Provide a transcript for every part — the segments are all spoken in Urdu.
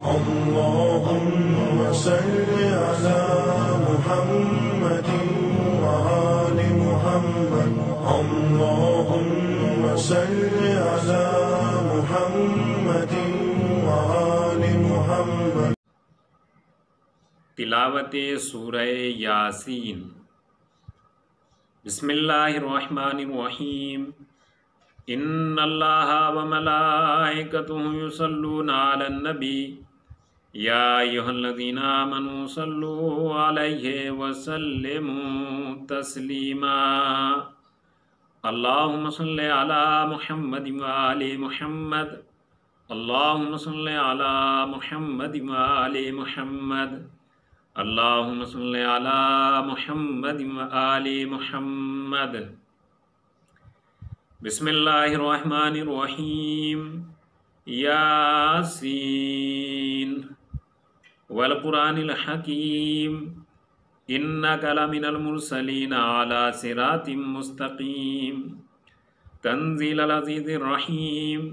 اللهم صل على محمد وآل محمد اللهم صل على محمد وآل محمد۔ تلاوت سورہ یاسین۔ بسم اللہ الرحمن الرحیم۔ ان اللہ وملائکتہ یصلون علی النبی یا ایھا الذین آمنوا صلوا علیہ وسلموا تسلیما۔ اللہم صل علی محمد وآل محمد اللہم صل علی محمد وآل محمد اللہم صل علی محمد وآل محمد۔ بسم اللہ الرحمن الرحیم۔ یاسین والقرآن الحکیم انک لمن المرسلین علی صراط مستقیم تنزیل العزیز الرحیم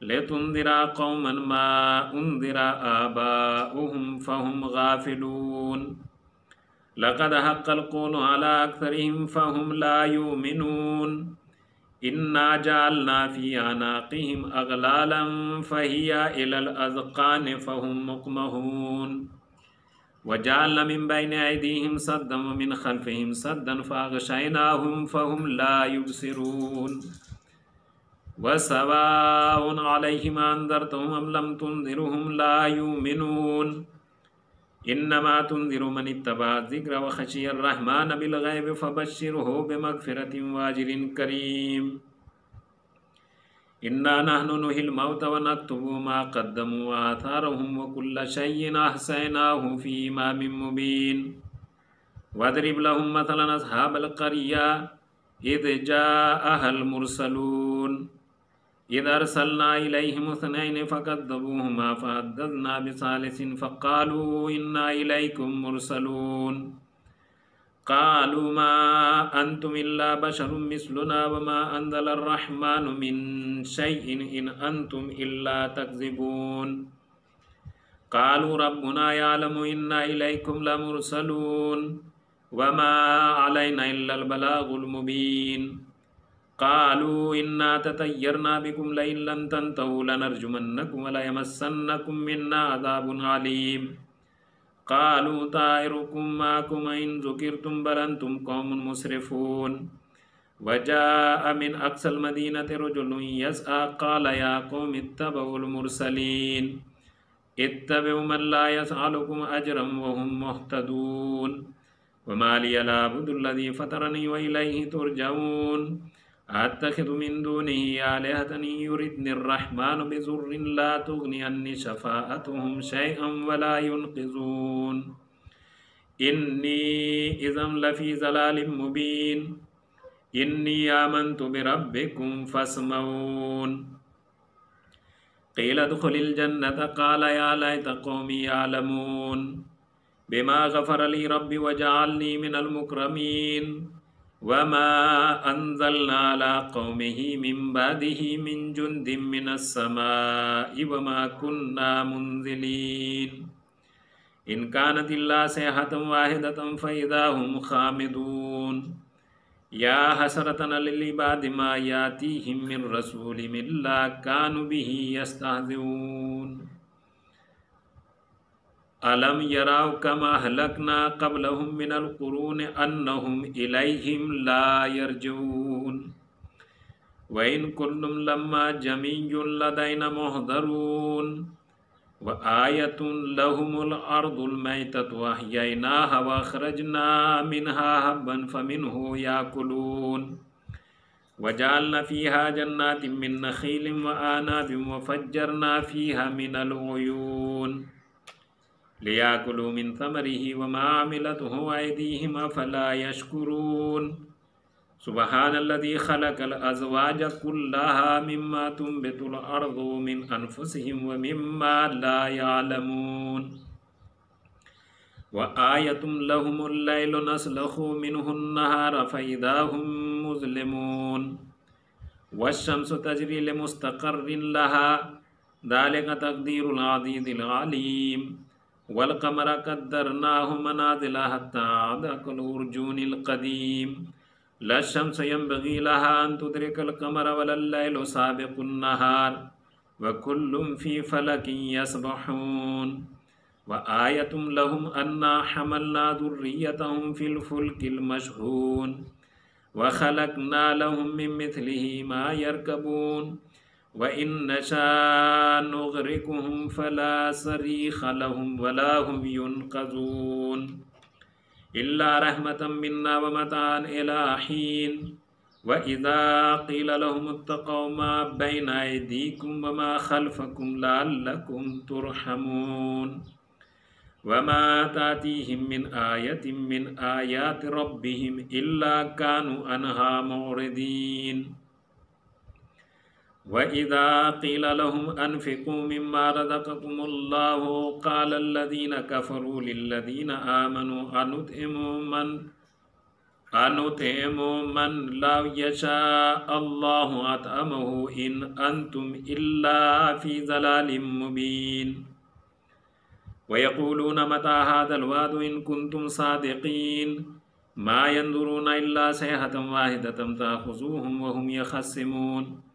لتنذر قوما ما انذر آباؤهم فهم غافلون لقد حق القول على أكثرهم فهم لا يؤمنون إنا جعلنا في أعناقهم أغلالا فهي إلى الأذقان فهم مقمحون وجعلنا من بين أيديهم سدا ومن خلفهم سدا فأغشيناهم فهم لا يبصرون وسواء عليهم أنذرتهم أم لم تنذرهم لا يؤمنون إنما تنذر من اتبع الذكر وخشي الرحمن بالغيب فبشره بمغفرة وأجر كريم إنا نحن نحيي الموتى ونكتب ما قدموا وآثارهم وكل شيء أحصيناه في إمام مبين واضرب لهم مثلا أصحاب القرية إذ جاءها المرسلون إذ أرسلنا إليهم اثنين فكذبوهما فعززنا بثالث فقالوا إنا إليكم مرسلون قالوا ما أنتم إلا بشر مثلنا وما أنزل الرحمن من شيء إن أنتم إلا تكذبون قالوا ربنا يعلم إنا إليكم لمرسلون وما علينا إلا البلاغ المبين قالوا إنا تطيرنا بكم لئن لم تنتهوا لنرجمنكم وليمسنكم منا عذاب عليم قالوا طائركم معكم إن ذكرتم بل أنتم قوم مسرفون وجاء من أقصى المدينة رجل يسعى قال يا قوم اتبعوا المرسلين اتبعوا من لا يسألكم أجرا وهم مهتدون وما لي لا أعبد الذي فطرني وإليه ترجعون أتخذ من دونه آلهة يردني الرحمن بضر لا تغني عني شفاعتهم شيئا ولا ينقذون إني إذا لفي ضلال مبين إني آمنت بربكم فاسمعون قيل ادخل الجنة قال يا ليت قومي يعلمون بما غفر لي ربي وجعلني من المكرمين وما أنزلنا على قومه من بعده من جند من السماء وما كنا منزلين إن كانت إلا صيحة واحدة فإذا هم خامدون يا حسرة للعباد ما يأتيهم من رسول إلا كانوا به يستهزئون ألم يروا كما أهلكنا قبلهم من القرون أنهم إليهم لا يرجعون وإن كل لما جميع لدينا محضرون وآية لهم الأرض الميتة أحييناها وأخرجنا منها حبا فمنه يأكلون وجعلنا فيها جنات من نخيل وأعناب وفجرنا فيها من العيون ليأكلوا من ثمره وما عملته أيديهم أفلا يشكرون سبحان الذي خلق الأزواج كلها مما تنبت الأرض من أنفسهم ومما لا يعلمون وآية لهم الليل نسلخ منه النهار فإذا هم مظلمون والشمس تجري لمستقر لها ذلك تقدير العزيز العليم والقمر قدرناه منازل حتى عاد كالعرجون القديم لا الشمس ينبغي لها أن تدرك القمر ولا الليل سابق النهار وكل في فلك يسبحون وآية لهم أنا حملنا ذريتهم في الفلك المشحون وخلقنا لهم من مثله ما يركبون وإن نشاء نغرقهم فلا صريخ لهم ولا هم ينقذون إلا رحمة منا ومتاعا إلى حين وإذا قيل لهم اتقوا ما بين أيديكم وما خلفكم لعلكم ترحمون وما تأتيهم من آية من آيات ربهم إلا كانوا عنها معرضين وإذا قيل لهم أنفقوا مما رزقكم الله قال الذين كفروا للذين آمنوا أنطعم من لو يشاء الله أطعمه إن أنتم إلا في ضلال مبين ويقولون متى هذا الوعد إن كنتم صادقين ما ينظرون إلا صيحة واحدة تأخذهم وهم يخصمون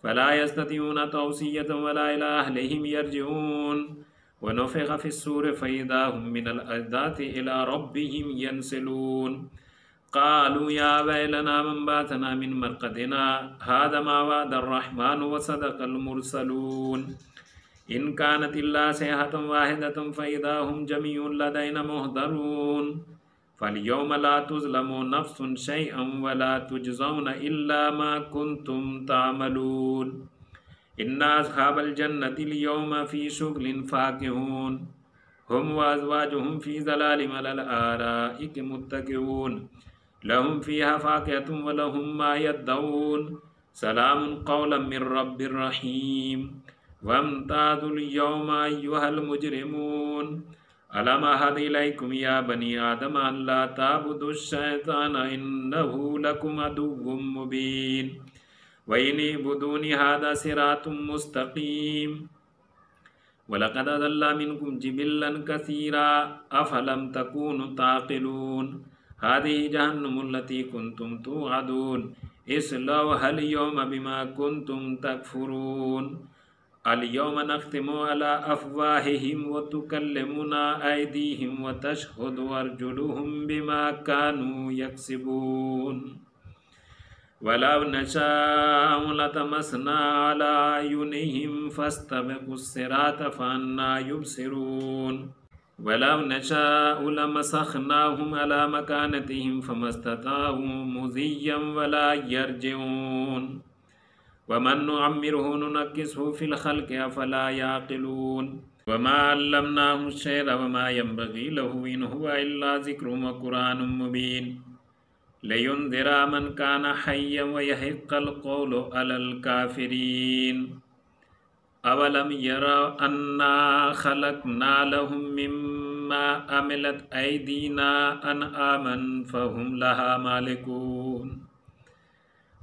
فلا يستطيعون توصية ولا إلى أهلهم يرجعون ونفخ في الصور فإذا هم من الأجداث إلى ربهم ينسلون قالوا يا ويلنا من باتنا من مرقدنا هذا ما وعد الرحمن وصدق المرسلون إن كانت إلا صيحة واحدة فإذا هم جميع لدينا محضرون فاليوم لا تظلم نفس شيئا ولا تجزون إلا ما كنتم تعملون إن أصحاب الجنة اليوم في شغل فاكهون هم وأزواجهم في ظلال على الآرائك متكئون لهم فيها فاكهة ولهم ما يدعون سلام قولا من رب رحيم وامتازوا اليوم أيها المجرمون ألم أعهد إليكم يا بني آدم أن لا تعبدوا الشيطان إنه لكم عدو مبين وإن اعبدوني هذا صراط مستقيم ولقد أضل منكم جبلا كثيرا أفلم تكونوا تعقلون هذه جهنم التي كنتم توعدون اصلوها اليوم بما كنتم تكفرون اليوم نختم على أفواههم وتكلمنا أيديهم وتشهد أرجلهم بما كانوا يكسبون ولو نشاء لطمسنا على أعينهم فاستبقوا الصراط فأنى يبصرون ولو نشاء لمسخناهم على مكانتهم فما استطاعوا مضيا ولا يرجعون ومن نعمره ننكسه في الخلق أفلا يعقلون وما علمناه الشعر وما ينبغي له إن هو إلا ذكر وقرآن مبين لينذر من كان حيا ويحق القول على الكافرين أولم يروا أنا خلقنا لهم مما عملت أيدينا أنعاما فهم لها مالكون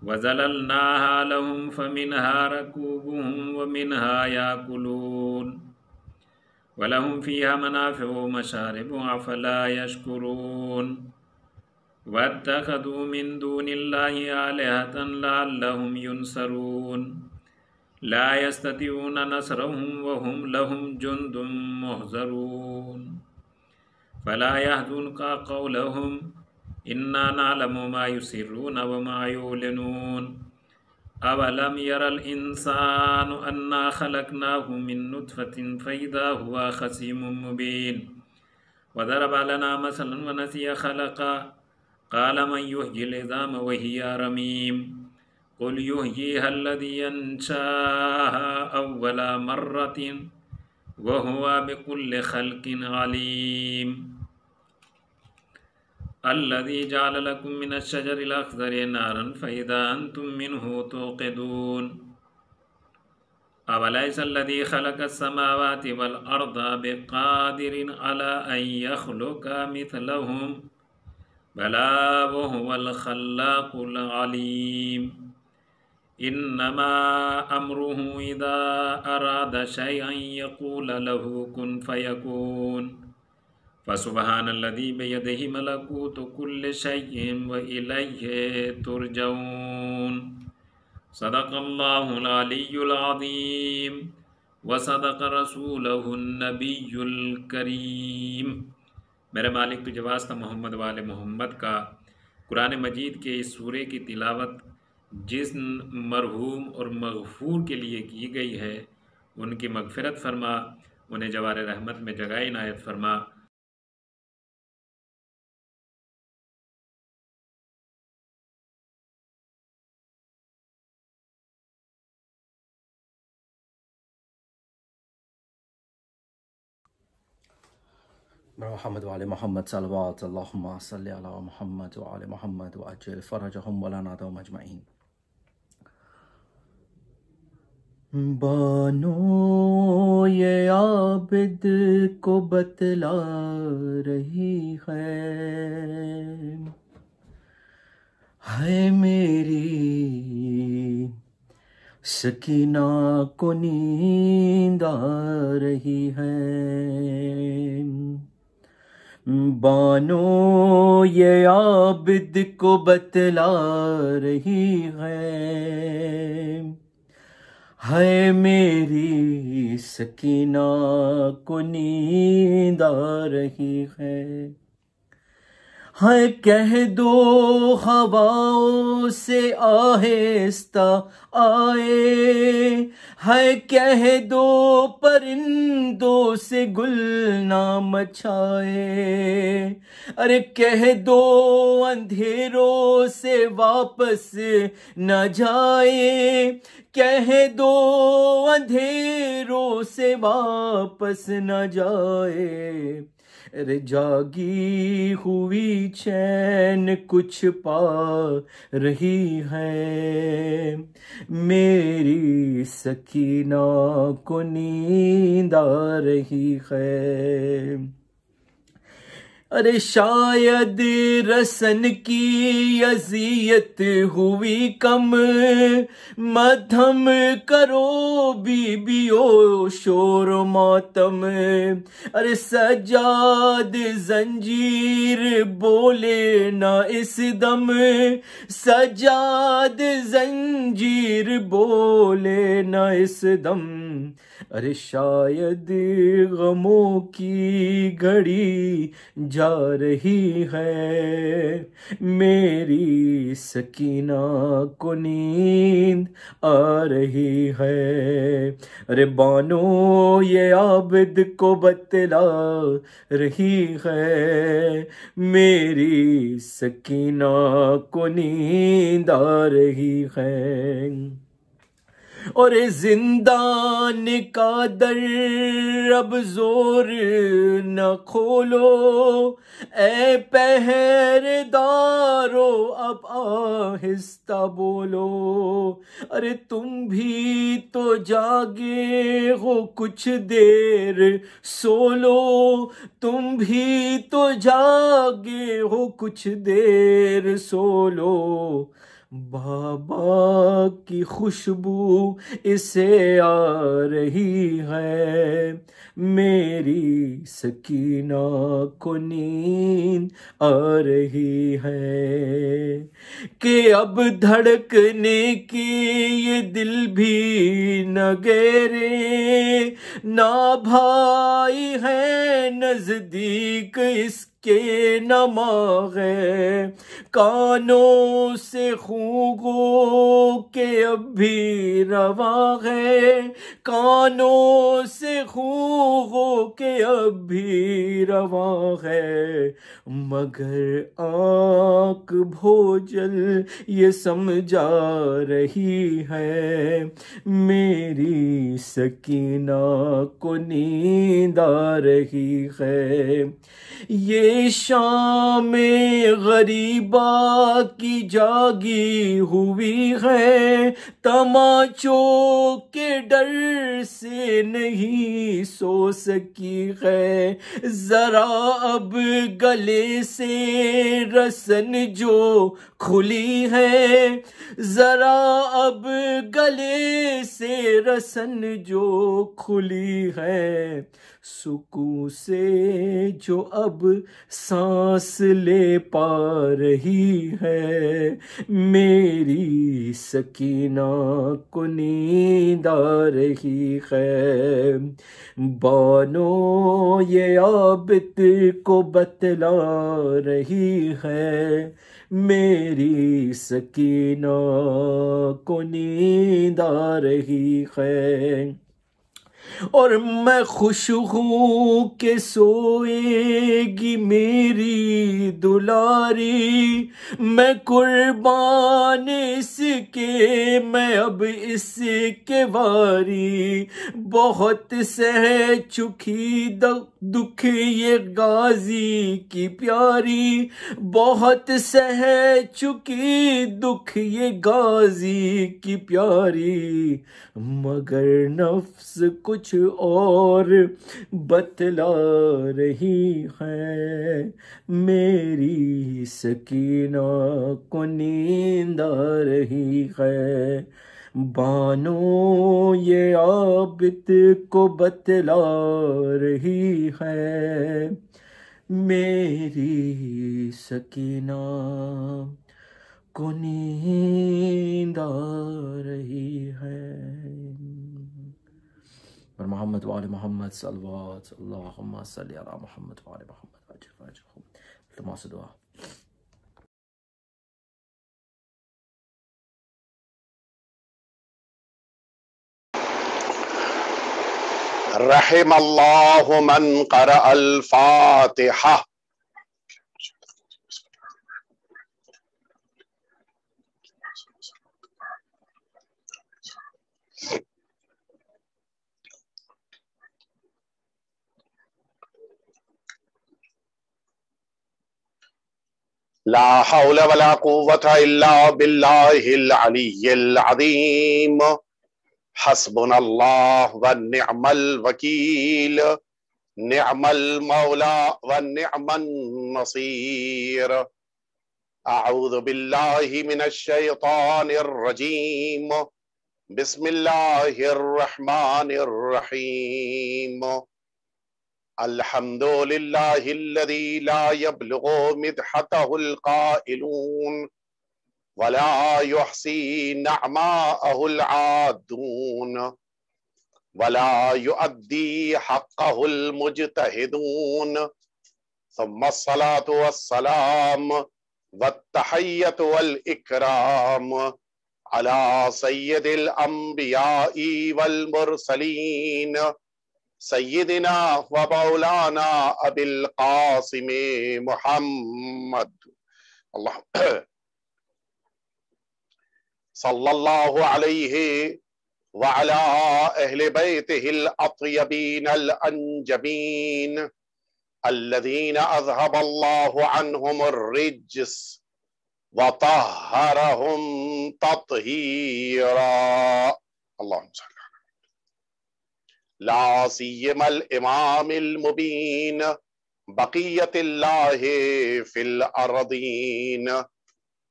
وذللناها لهم فمنها ركوبهم ومنها يأكلون ولهم فيها منافع ومشارب أفلا يشكرون واتخذوا من دون الله آلهة لعلهم ينصرون لا يستطيعون نصرهم وهم لهم جند محضرون فلا يحزنك قولهم إنا نعلم ما يسرون وما يعلنون أولم ير الإنسان أنا خلقناه من نطفة فإذا هو خصيم مبين وضرب لنا مثلا ونسي خلقا قال من يحيي العظام وهي رميم قل يحييها الذي أنشأها أول مرة وهو بكل خلق عليم الذي جعل لكم من الشجر الأخضر نارا فإذا أنتم منه توقدون أوليس الذي خلق السماوات والأرض بقادر على أن يخلق مثلهم بلى وهو الخلاق العليم انما امرہ اذا اراد شیئا یقول له کن فیکون فسبحان الذی بیدہ ملکوت کل شیء والیہ ترجعون۔ صدق اللہ العلی العظیم وصدق رسولہ النبی الکریم۔ میرے مالک تجھے واسطہ محمد وآل محمد کا قرآن مجید کے اس سورے کی تلاوت جس مرحوم اور مغفور کے لیے کی گئی ہے ان کی مغفرت فرما، انہیں جوار رحمت میں جگہ عنایت فرما۔ محمد وعلى محمد صلوات اللهم صل على محمد وعلى محمد وعجل فرجهم ولا نادهم اجمعین۔ بانو یہ عابد کو بتلا رہی ہے میری سکینہ کو نیند آ رہی ہے۔ بانو یہ عابد کو بتلا رہی ہے میری سکینہ کو نیند آ رہی ہے۔ کہہ دو ہواؤں سے آہستہ آئے، کہہ دو پرندوں سے گل نہ مچھائے، ارے کہہ دو اندھیروں سے واپس نہ جائے، کہہ دو اندھیروں سے واپس نہ جائے، ارے جاگی ہوئی چین کچھ پا رہی ہے میری سکینہ کو نیند آ رہی ہے۔ ارے شاید رسن کی اذیت ہوئی کم، مدھم کرو بیویو شور و ماتم، ارے سجاد زنجیر بولے نہ اس دم، سجاد زنجیر بولے نہ اس دم، ارے شاید غموں کی گھڑی جا رہی ہے میری سکینہ کو نیند آ رہی ہے۔ ارے بانو یہ عابد کو بتلا رہی ہے میری سکینہ کو نیند آ رہی ہے۔ اور زندان کا در اب زور نہ کھولو، اے پہرے دارو اب آہستہ بولو، ارے تم بھی تو جاگے ہو کچھ دیر سو لو، تم بھی تو جاگے ہو کچھ دیر سو لو، بابا کی خوشبو اسے آ رہی ہے میری سکینہ کو نیند آ رہی ہے، کہ اب دھڑکنے کی یہ دل بھی نہ گہرے، نہ بھائی ہے نزدیک اس کے نہ ماں ہے، کانوں سے خون گو کہ اب بھی رواں ہے، کانوں سے خون گو کہ اب بھی رواں ہے، مگر آنکھ بھوجل یہ سمجھا رہی ہے میری سکینہ کو نیند آ رہی ہے۔ یہ سے شام غریبا کی جاگی ہوئی ہے، تماچوں کے ڈر سے نہیں سو سکی ہے، ذرا اب گلے سے رسن جو کھلی ہے، ذرا اب گلے سے رسن جو کھلی ہے، سکون سے جو اب سانس لے پا رہی ہے، میری سکینہ کو نیند آ رہی ہے، بانو یہ عابد کو بتلا رہی ہے، میری سکینہ کو نیند آ رہی ہے، اور میں خوش ہوں کہ سوئے گی میری دلاری، میں قربان اس کے میں اب اس کے واری، بہت سہ چکی دکھ یہ غازی کی پیاری، بہت سہ چکی دکھ یہ غازی کی پیاری، مگر نفس کچھ اور بتلا رہی ہے، میری سکینہ کو نیند آ رہی ہے، بانو یہ عابد کو بتلا رہی ہے، میری سکینہ کو نیند آ رہی ہے۔ اور محمد وآل محمد صلوات اللہم صلی علی محمد وآل محمد عجل فرجہم۔ التماس دعا۔ رحم اللہ من قرأ الفاتحہ۔ لا حول ولا قوة الا باللہ العلی العظیم، حسبنا اللہ ونعم الوکیل، نعم المولا ونعم النصیر۔ اعوذ باللہ من الشیطان الرجیم، بسم اللہ الرحمن الرحیم۔ الحمد للہ الذی لا یبلغ مدحتہ القائلون ولا يحصي نعماءه العادون ولا يؤدي حقه المجتهدون، ثم الصلاة والسلام والتحية والإكرام على سيد الأنبياء والمرسلين، سيدنا ومولانا أبي القاسم محمد اللهم صلی اللہ علیہ وعلا اہل بیتہ الاطیبین الانجبین الذین اذهب اللہ عنہم الرجس وطہرہم تطہیرا، اللہم صلی اللہ لا سیما الامام المبین بقیت اللہ فی الارضین،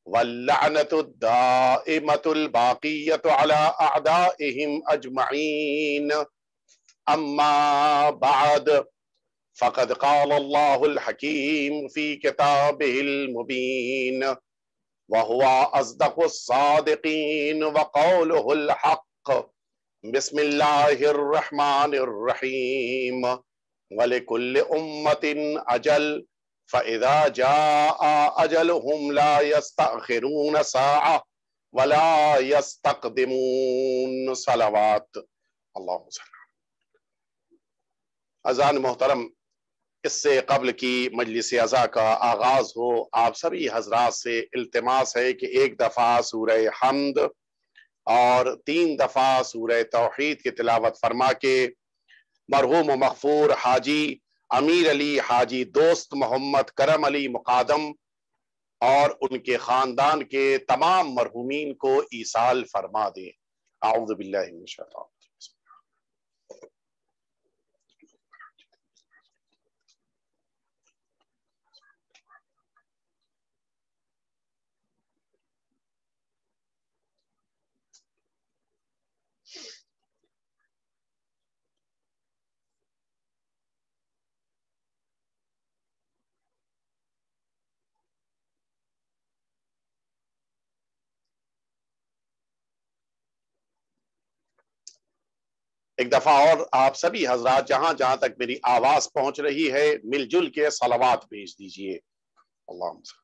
واللعنة الدائمة الباقية على أعدائهم أجمعين، أما بعد فقد قال الله الحكيم في كتابه المبين وهو أصدق الصادقين وقوله الحق، بسم الله الرحمن الرحيم، ولكل أمة أجل فَإِذَا جَاءَ أَجَلُهُمْ لَا يَسْتَأْخِرُونَ سَاعَةً وَلَا يَسْتَقْدِمُونَ۔ صلوات اللہم صلی۔ اذان محترم، اس سے قبل کی مجلس عزا کا آغاز ہو، آپ سبھی حضرات سے التماس ہے کہ ایک دفعہ سورہ حمد اور 3 دفعہ سورہ توحید کی تلاوت فرما کے مرحوم و مغفور حاجی امیر علی حاجی دوست محمد کرم علی مقادم اور ان کے خاندان کے تمام مرحومین کو ایصال فرما دیں۔ اعوذ باللہ من الشیطان۔ ایک دفعہ اور آپ سبھی حضرات جہاں جہاں تک میری آواز پہنچ رہی ہے مل جل کے صلوات بھیج دیجئے۔ اللہم صل۔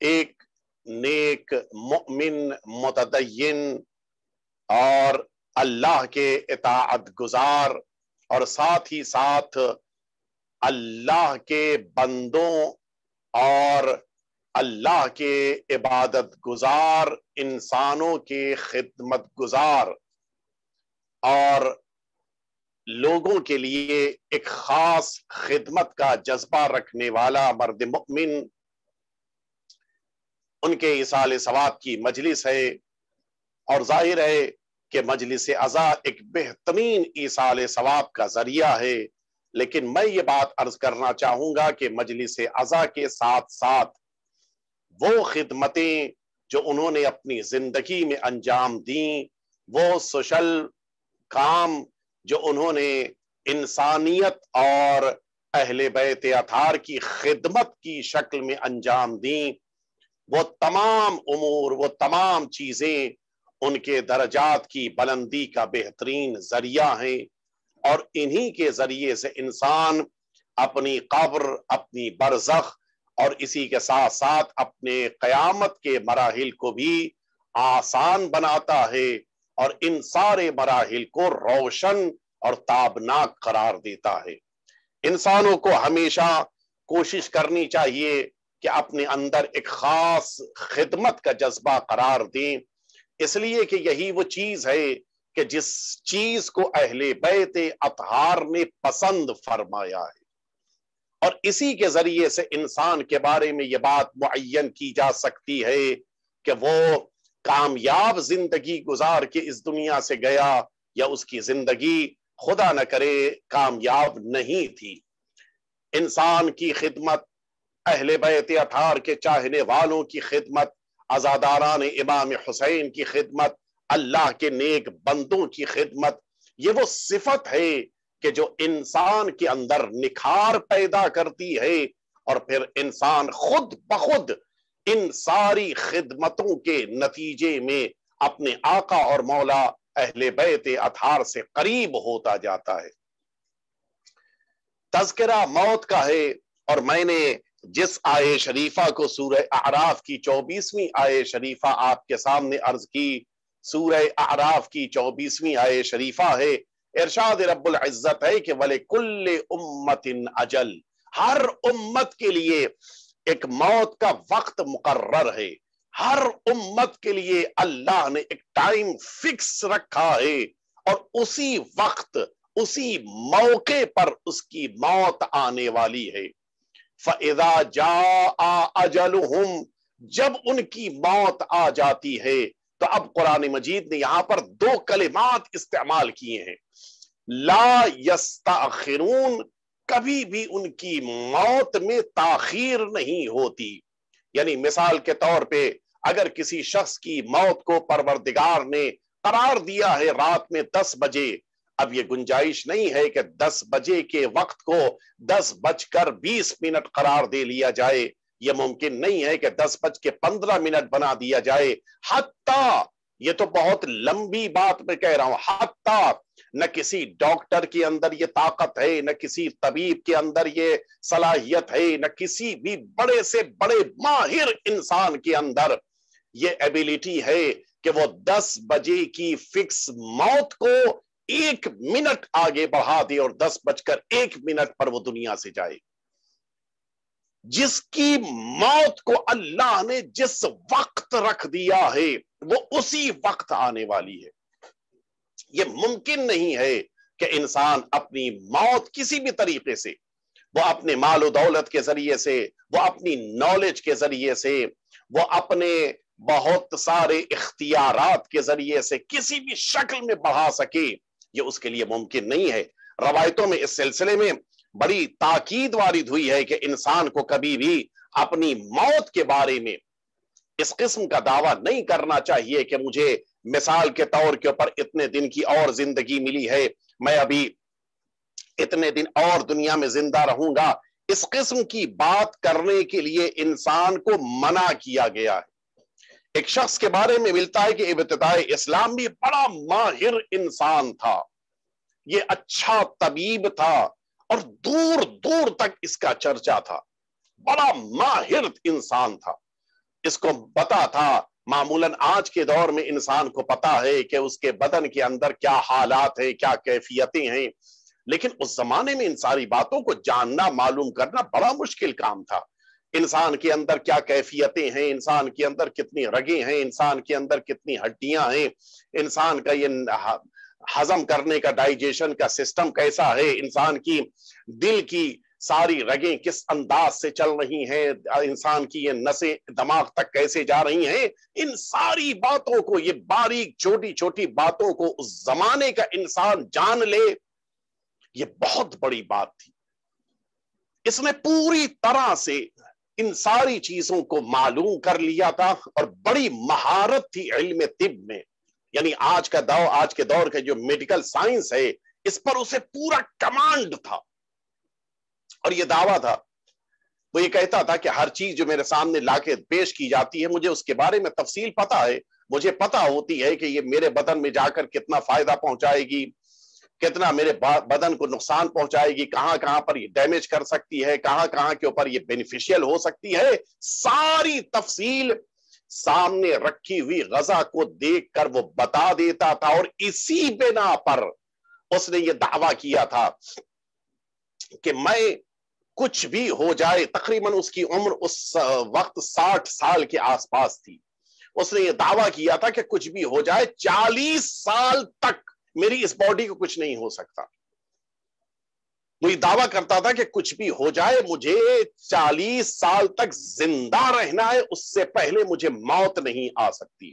ایک نیک مؤمن متدین اور اللہ کے اطاعت گزار اور ساتھ ہی ساتھ اللہ کے بندوں اور اللہ کے عبادت گزار انسانوں کے خدمت گزار اور لوگوں کے لیے ایک خاص خدمت کا جذبہ رکھنے والا مرد مؤمن، ان کے ایصال ثواب کی مجلس ہے، اور ظاہر ہے کہ مجلس عزا ایک بہترین ایصال ثواب کا ذریعہ ہے۔ لیکن میں یہ بات عرض کرنا چاہوں گا کہ مجلس عزا کے ساتھ ساتھ وہ خدمتیں جو انہوں نے اپنی زندگی میں انجام دیں، وہ سوشل کام جو انہوں نے انسانیت اور اہل بیت اطہار کی خدمت کی شکل میں انجام دیں، وہ تمام امور، وہ تمام چیزیں ان کے درجات کی بلندی کا بہترین ذریعہ ہیں، اور انہی کے ذریعے سے انسان اپنی قبر، اپنی برزخ اور اسی کے ساتھ ساتھ اپنے قیامت کے مراحل کو بھی آسان بناتا ہے، اور ان سارے مراحل کو روشن اور تابناک قرار دیتا ہے۔ انسانوں کو ہمیشہ کوشش کرنی چاہیے کہ اپنے اندر ایک خاص خدمت کا جذبہ قرار دیں، اس لیے کہ یہی وہ چیز ہے کہ جس چیز کو اہل بیت اطہار نے پسند فرمایا ہے، اور اسی کے ذریعے سے انسان کے بارے میں یہ بات معین کی جا سکتی ہے کہ وہ کامیاب زندگی گزار کے اس دنیا سے گیا یا اس کی زندگی خدا نہ کرے کامیاب نہیں تھی۔ انسان کی خدمت، اہل بیت اطہار کے چاہنے والوں کی خدمت، عزاداران امام حسین کی خدمت، اللہ کے نیک بندوں کی خدمت، یہ وہ صفت ہے کہ جو انسان کے اندر نکھار پیدا کرتی ہے، اور پھر انسان خود بخود ان ساری خدمتوں کے نتیجے میں اپنے آقا اور مولا اہل بیت اطہار سے قریب ہوتا جاتا ہے۔ تذکرہ موت کا ہے، اور میں نے جس آیے شریفہ کو سورہ اعراف کی 24ویں آیے شریفہ آپ کے سامنے عرض کی، سورہ اعراف کی 24ویں آیے شریفہ ہے، ارشاد رب العزت ہے کہ وَلِكُلِّ أُمَّةٍ أَجَلٌ، ہر امت کے لیے ایک موت کا وقت مقرر ہے، ہر امت کے لیے اللہ نے ایک ٹائم فکس رکھا ہے، اور اسی وقت، اسی موقع پر اس کی موت آنے والی ہے۔ فَإِذَا جَاءَ أَجَلُهُمْ، جب ان کی موت آ جاتی ہے، تو اب قرآن مجید نے یہاں پر دو کلمات استعمال کیے ہیں، لا یستأخرون، کبھی بھی ان کی موت میں تاخیر نہیں ہوتی۔ یعنی مثال کے طور پہ اگر کسی شخص کی موت کو پروردگار نے قرار دیا ہے رات میں 10 بجے، اب یہ گنجائش نہیں ہے کہ 10 بجے کے وقت کو 10:20 قرار دے لیا جائے، یہ ممکن نہیں ہے کہ 10:15 بنا دیا جائے، حتیٰ، یہ تو بہت لمبی بات میں کہہ رہا ہوں، حتیٰ نہ کسی ڈاکٹر کے اندر یہ طاقت ہے، نہ کسی طبیب کے اندر یہ صلاحیت ہے، نہ کسی بھی بڑے سے بڑے ماہر انسان کے اندر یہ ایبیلٹی ہے کہ وہ 10 بجے کی فکس موت کو 1 منٹ آگے بڑھا دے اور 10:01 پر وہ دنیا سے جائے۔ جس کی موت کو اللہ نے جس وقت رکھ دیا ہے وہ اسی وقت آنے والی ہے۔ یہ ممکن نہیں ہے کہ انسان اپنی موت کسی بھی طریقے سے، وہ اپنے مال و دولت کے ذریعے سے، وہ اپنی نالج کے ذریعے سے، وہ اپنے بہت سارے اختیارات کے ذریعے سے کسی بھی شکل میں بڑھا سکے، یہ اس کے لیے ممکن نہیں ہے۔ روایتوں میں اس سلسلے میں بڑی تاکید وارد ہوئی ہے کہ انسان کو کبھی بھی اپنی موت کے بارے میں اس قسم کا دعویٰ نہیں کرنا چاہیے کہ مجھے مثال کے طور کے اوپر اتنے دن کی اور زندگی ملی ہے، میں ابھی اتنے دن اور دنیا میں زندہ رہوں گا۔ اس قسم کی بات کرنے کے لیے انسان کو منع کیا گیا ہے۔ ایک شخص کے بارے میں ملتا ہے کہ ابتدائے اسلام میں بڑا ماہر انسان تھا، یہ اچھا طبیب تھا اور دور دور تک اس کا چرچا تھا، بڑا ماہر انسان تھا۔ اس کو پتا تھا، معمولاً آج کے دور میں انسان کو پتا ہے کہ اس کے بدن کے اندر کیا حالات ہیں، کیا کیفیتیں ہیں، لیکن اس زمانے میں ان ساری باتوں کو جاننا، معلوم کرنا بڑا مشکل کام تھا۔ انسان کے اندر کیا کیفیتیں ہیں، انسان کے اندر کتنی رگیں ہیں، انسان کے اندر کتنی ہڈیاں ہیں، انسان کا یہ ہضم کرنے کا ڈائجیشن کا سسٹم کیسا ہے، انسان کی دل کی ساری رگیں کس انداز سے چل رہی ہیں، انسان کی یہ نسیں دماغ تک کیسے جا رہی ہیں، ان ساری باتوں کو، یہ باریک چھوٹی چھوٹی باتوں کو اس زمانے کا انسان جان لے، یہ بہت بڑی بات تھی۔ اس نے پوری طرح سے ان ساری چیزوں کو معلوم کر لیا تھا اور بڑی مہارت تھی علم طب میں، یعنی آج کے دور کا جو میڈیکل سائنس ہے اس پر اسے پورا کمانڈ تھا، اور یہ دعویٰ تھا، وہ یہ کہتا تھا کہ ہر چیز جو میرے سامنے لا کے پیش کی جاتی ہے مجھے اس کے بارے میں تفصیل پتا ہے، مجھے پتا ہوتی ہے کہ یہ میرے بدن میں جا کر کتنا فائدہ پہنچائے گی، کتنا میرے بدن کو نقصان پہنچائے گی، کہاں کہاں پر یہ ڈیمیج کر سکتی ہے، کہاں کہاں کے اوپر یہ بینیفیشل ہو سکتی ہے، ساری تفصیل سامنے رکھی ہوئی غذا کو دیکھ کر وہ بتا دیتا تھا، اور اسی بنا پر اس نے یہ دعویٰ کیا تھا کہ میں کچھ بھی ہو جائے، تقریباً اس کی عمر اس وقت 60 سال کے آس پاس تھی، اس نے یہ دعویٰ کیا تھا کہ کچھ بھی ہو جائے 40 سال تک میری اس باڈی کو کچھ نہیں ہو سکتا۔ وہ یہ دعویٰ کرتا تھا کہ کچھ بھی ہو جائے مجھے 40 سال تک زندہ رہنا ہے، اس سے پہلے مجھے موت نہیں آ سکتی۔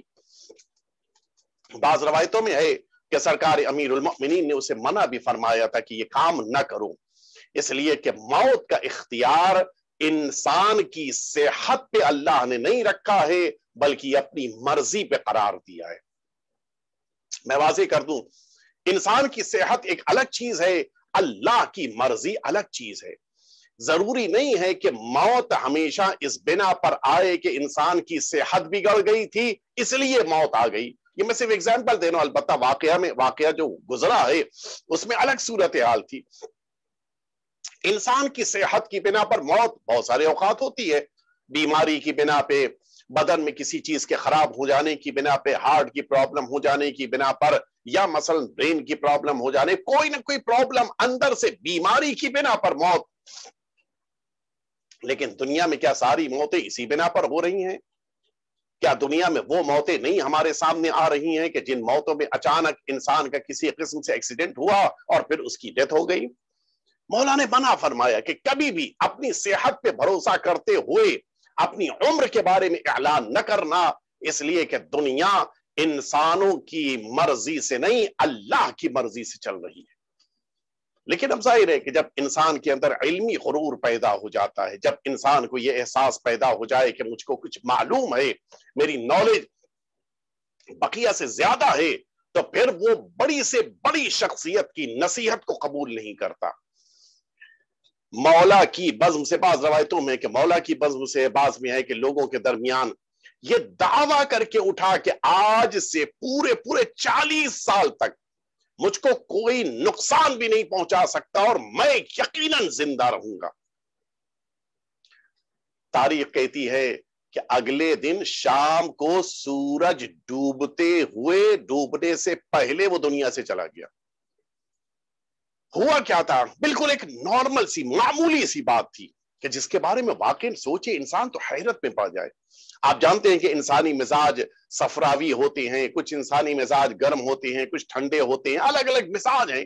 بعض روایتوں میں ہے کہ سرکار امیر المؤمنین نے اسے منع بھی فرمایا تھا کہ یہ کام نہ کرو، اس لیے کہ موت کا اختیار انسان کی صحت پہ اللہ نے نہیں رکھا ہے بلکہ اپنی مرضی پہ قرار دیا ہے۔ میں واضح کر دوں، انسان کی صحت ایک الگ چیز ہے، اللہ کی مرضی الگ چیز ہے۔ ضروری نہیں ہے کہ موت ہمیشہ اس بنا پر آئے کہ انسان کی صحت بگڑ گئی تھی اس لیے موت آ گئی۔ یہ میں صرف اگزامپل دے رہا ہوں، البتہ واقعہ جو گزرا ہے اس میں الگ صورتحال تھی۔ انسان کی صحت کی بنا پر موت بہت سارے اوقات ہوتی ہے، بیماری کی بنا پہ، بدن میں کسی چیز کے خراب ہو جانے کی بنا پہ، ہارٹ کی پرابلم ہو جانے کی بنا پر، یا مثلا برین کی پرابلم ہو جانے، کوئی نہ کوئی پرابلم اندر سے بیماری کی بنا پر موت۔ لیکن دنیا میں کیا ساری موتیں اسی بنا پر ہو رہی ہیں؟ کیا دنیا میں وہ موتیں نہیں ہمارے سامنے آ رہی ہیں کہ جن موتوں میں اچانک انسان کا کسی قسم سے ایکسیڈنٹ ہوا اور پھر اس کی ڈیتھ ہو گئی؟ مولا نے منع فرمایا کہ کبھی بھی اپنی صحت پہ بھروسہ کرتے ہوئے اپنی عمر کے بارے میں اعلان نہ کرنا، اس لیے کہ دنیا انسانوں کی مرضی سے نہیں اللہ کی مرضی سے چل رہی ہے۔ لیکن اب ظاہر ہے کہ جب انسان کے اندر علمی غرور پیدا ہو جاتا ہے، جب انسان کو یہ احساس پیدا ہو جائے کہ مجھ کو کچھ معلوم ہے، میری نالج بقیہ سے زیادہ ہے، تو پھر وہ بڑی سے بڑی شخصیت کی نصیحت کو قبول نہیں کرتا۔ مولا کی بزم سے، بعض روایتوں میں کہ مولا کی بزم سے، بعض میں ہے کہ لوگوں کے درمیان یہ دعویٰ کر کے اٹھا کہ آج سے پورے 40 سال تک مجھ کو کوئی نقصان بھی نہیں پہنچا سکتا اور میں یقیناً زندہ رہوں گا۔ تاریخ کہتی ہے کہ اگلے دن شام کو سورج ڈوبنے سے پہلے وہ دنیا سے چلا گیا۔ ہوا کیا تھا؟ بالکل ایک نارمل سی، معمولی سی بات تھی کہ جس کے بارے میں واقعی سوچے انسان تو حیرت میں پڑ جائے۔ آپ جانتے ہیں کہ انسانی مزاج صفراوی ہوتے ہیں، کچھ انسانی مزاج گرم ہوتے ہیں، کچھ ٹھنڈے ہوتے ہیں، الگ الگ مزاج ہیں۔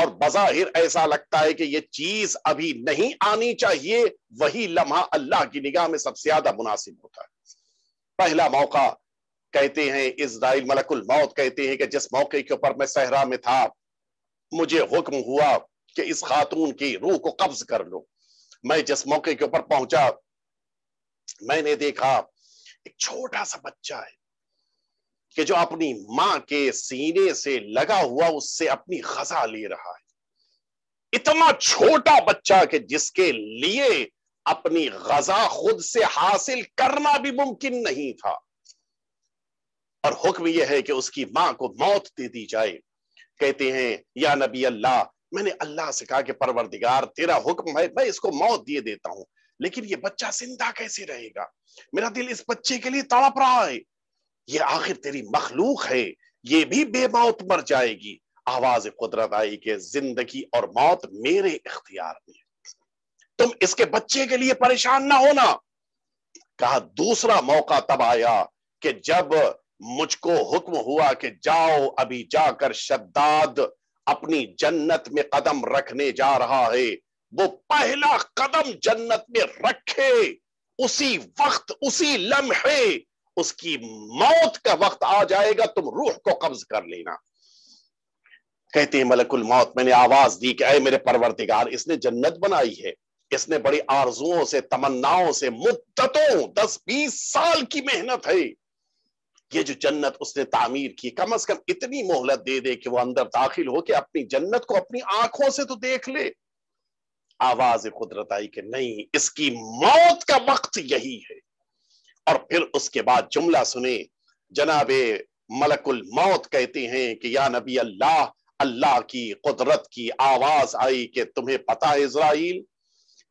اور بظاہر ایسا لگتا ہے کہ یہ چیز ابھی نہیں آنی چاہیے، وہی لمحہ اللہ کی نگاہ میں سب سے زیادہ مناسب ہوتا ہے۔ پہلا موقع کہتے ہیں اسرائیل ملک الموت کہتے ہیں کہ جس موقع کے اوپر میں صحرا میں تھا، مجھے حکم ہوا کہ اس خاتون کی روح کو قبض کر لو۔ میں جس موقع کے اوپر پہنچا، میں نے دیکھا ایک چھوٹا سا بچہ ہے کہ جو اپنی ماں کے سینے سے لگا ہوا اس سے اپنی غذا لے رہا ہے۔ اتنا چھوٹا بچہ کہ جس کے لیے اپنی غذا خود سے حاصل کرنا بھی ممکن نہیں تھا، اور حکم یہ ہے کہ اس کی ماں کو موت دے دی جائے۔ کہتے ہیں یا نبی اللہ، میں نے اللہ سے کہا کہ پروردگار تیرا حکم ہے، میں اس کو موت دیے دیتا ہوں، لیکن یہ بچہ زندہ کیسے رہے گا؟ میرا دل اس بچے کے لیے تڑپ رہا ہے، یہ آخر تیری مخلوق ہے، یہ بھی بے موت مر جائے گی۔ آواز قدرت آئی کہ زندگی اور موت میرے اختیار میں ہے، تم اس کے بچے کے لیے پریشان نہ ہونا۔ کہا دوسرا موقع تب آیا کہ جب مجھ کو حکم ہوا کہ جاؤ، ابھی جا کر شداد اپنی جنت میں قدم رکھنے جا رہا ہے، وہ پہلا قدم جنت میں رکھے اسی وقت، اسی لمحے اس کی موت کا وقت آ جائے گا، تم روح کو قبض کر لینا۔ کہتے ہیں ملک الموت، میں نے آواز دی کہ اے میرے پروردگار، اس نے جنت بنائی ہے، اس نے بڑی آرزوؤں سے، تمناؤں سے، مدتوں 10-20 سال کی محنت ہے، یہ جو جنت اس نے تعمیر کی، کم از کم اتنی مہلت دے دے کہ وہ اندر داخل ہو کے اپنی جنت کو اپنی آنکھوں سے تو دیکھ لے۔ آواز قدرت آئی کہ نہیں، اس کی موت کا وقت یہی ہے۔ اور پھر اس کے بعد جملہ سنے، جناب ملک الموت کہتے ہیں کہ یا نبی اللہ، اللہ کی قدرت کی آواز آئی کہ تمہیں پتہ ہے اسرائیل،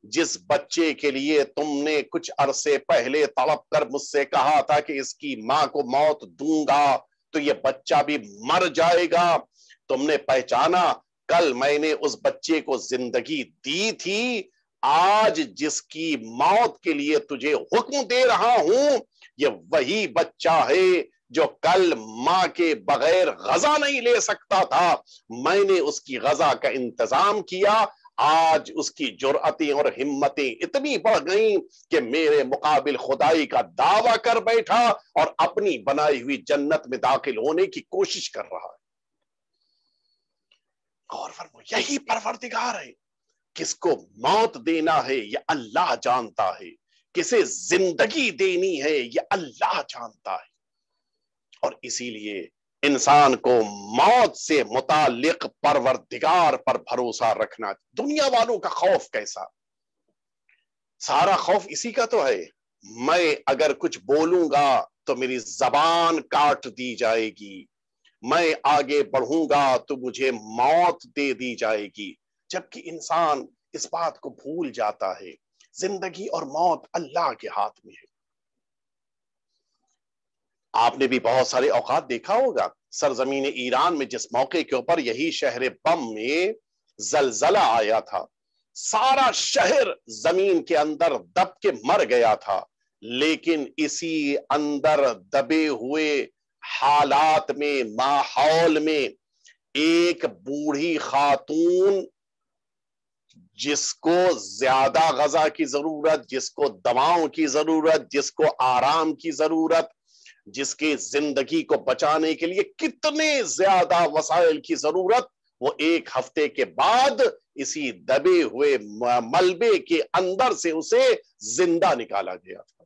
جس بچے کے لیے تم نے کچھ عرصے پہلے تڑپ کر مجھ سے کہا تھا کہ اس کی ماں کو موت دوں گا تو یہ بچہ بھی مر جائے گا، تم نے پہچانا؟ کل میں نے اس بچے کو زندگی دی تھی، آج جس کی موت کے لیے تجھے حکم دے رہا ہوں، یہ وہی بچہ ہے جو کل ماں کے بغیر غذا نہیں لے سکتا تھا، میں نے اس کی غذا کا انتظام کیا، آج اس کی جرأتیں اور ہمتیں اتنی بڑھ گئیں کہ میرے مقابل خدائی کا دعویٰ کر بیٹھا اور اپنی بنائی ہوئی جنت میں داخل ہونے کی کوشش کر رہا ہے۔ غور فرمو، یہی پروردگار ہے، کس کو موت دینا ہے یہ اللہ جانتا ہے، کسے زندگی دینی ہے یہ اللہ جانتا ہے۔ اور اسی لیے انسان کو موت سے متعلق پروردگار پر بھروسہ رکھنا۔ دنیا والوں کا خوف کیسا؟ سارا خوف اسی کا تو ہے، میں اگر کچھ بولوں گا تو میری زبان کاٹ دی جائے گی، میں آگے بڑھوں گا تو مجھے موت دے دی جائے گی، جبکہ انسان اس بات کو بھول جاتا ہے زندگی اور موت اللہ کے ہاتھ میں ہے۔ آپ نے بھی بہت سارے اوقات دیکھا ہوگا سرزمین ایران میں جس موقع کے اوپر یہی شہر بم میں زلزلہ آیا تھا، سارا شہر زمین کے اندر دب کے مر گیا تھا، لیکن اسی اندر دبے ہوئے حالات میں، ماحول میں، ایک بوڑھی خاتون جس کو زیادہ غذا کی ضرورت، جس کو دواؤں کی ضرورت، جس کو آرام کی ضرورت، جس کی زندگی کو بچانے کے لیے کتنے زیادہ وسائل کی ضرورت، وہ ایک ہفتے کے بعد اسی دبے ہوئے ملبے کے اندر سے اسے زندہ نکالا گیا تھا۔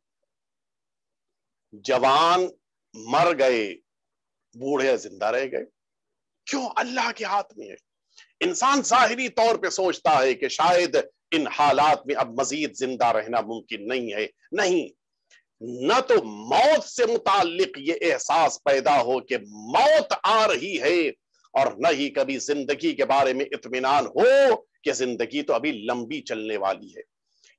جوان مر گئے، بوڑھے زندہ رہ گئے، کیوں؟ اللہ کے ہاتھ میں ہے۔ انسان ظاہری طور پہ سوچتا ہے کہ شاید ان حالات میں اب مزید زندہ رہنا ممکن نہیں ہے، نہیں، نہ تو موت سے متعلق یہ احساس پیدا ہو کہ موت آ رہی ہے، اور نہ ہی کبھی زندگی کے بارے میں اطمینان ہو کہ زندگی تو ابھی لمبی چلنے والی ہے۔